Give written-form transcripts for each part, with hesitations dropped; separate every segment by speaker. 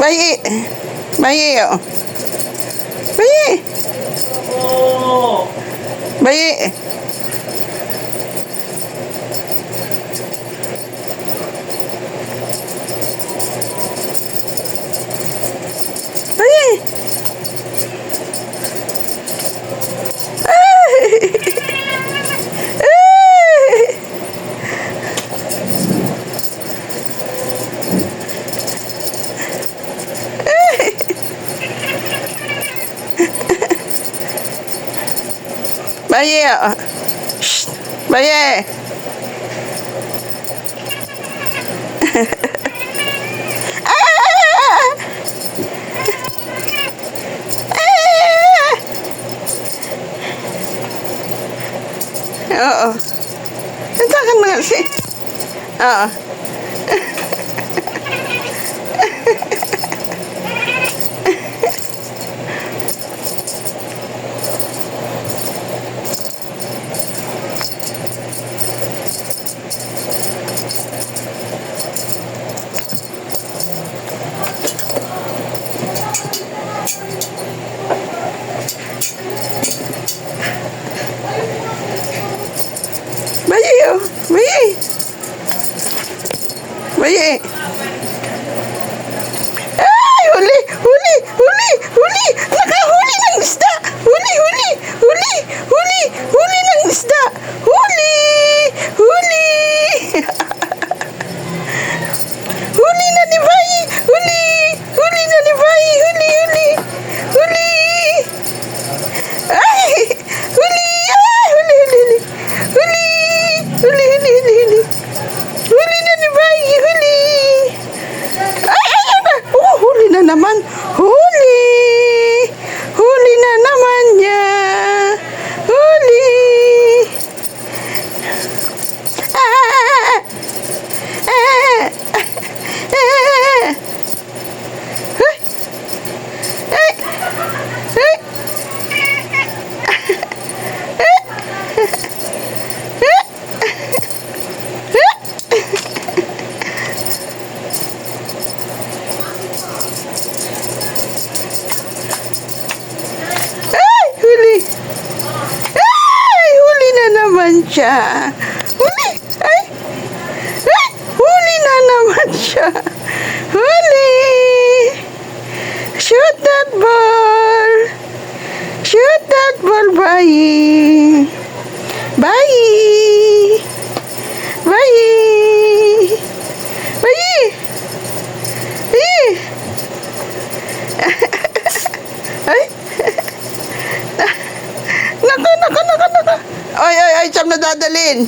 Speaker 1: Bayi. Bayi, oh. Bayi. Bayi. Bayi. Bayi, oh. Shh. Bayi. Oo. Nandiyan ka na kasi. Oo. Bayi, oh. Bayi. Bayi. Ay, huli, huli, huli, huli. Nakahuli ng isda. Huli, huli, huli, huli, huli ng isda. Huli, huli. Huli na ni Bayi. Huli, huli na ni Bayi. Huli, huli, huli. Ay, huli, ay, huli, huli, huli. Huli, huli, huli, huli, huli. Huli na ni Bayi, huli. Ay, ay, ay, oh, huli na naman. Huli. Huli na naman niya. Huli. Ah, ah, ah, ah. Ay, ay, ay. Ay, huli. Ay, huli na naman siya. Huli. Ay. Ay, huli na naman siya. Huli. Shoot that ball. Shoot that ball, Bayi. Bayi. Bayi. Bayi. Bayi. Ay. Nako, nako, nako, nako. Ay, ay, ay, siyam na dadalhin.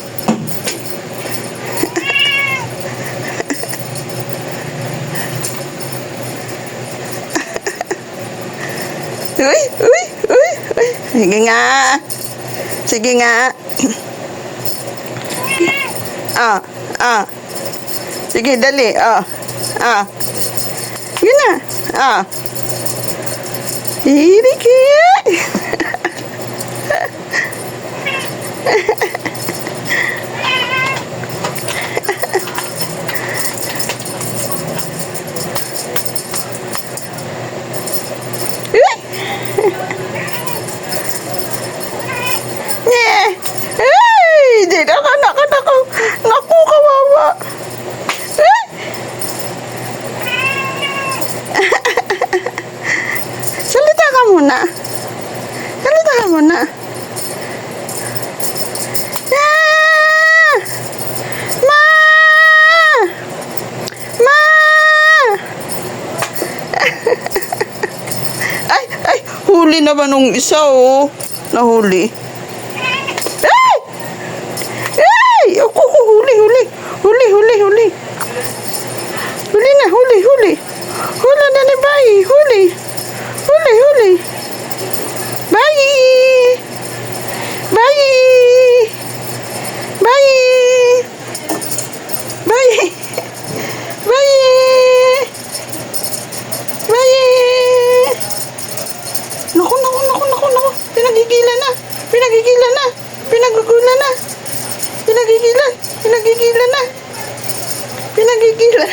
Speaker 1: Uy, uy, uy, uy. Sige nga. Sige nga. Ah, ah. Sige, dali. Ah, ah. Yun na. Ah. Hiriki. Ay, di nako, nako, nako. Naku, kawawa. Ay. Salita ka muna. Salita ka muna. Ah! Ma! Ma! Ay, ay, huli naman nung isa, oh. Nahuli. Ay! Ay! Ako, huli, huli. Huli, huli, huli. Huli na, huli, huli. Huli na ni Bayi, huli. Huli, huli. Bayi. Bayi. Bayi. Bayi. Bayi. Bayi. Naku, naku, naku, naku, naku. Pinagigilan na. Pinagigilan na. Pinagugulan na. Pinagigilan. Pinagigilan na. Pinagigilan.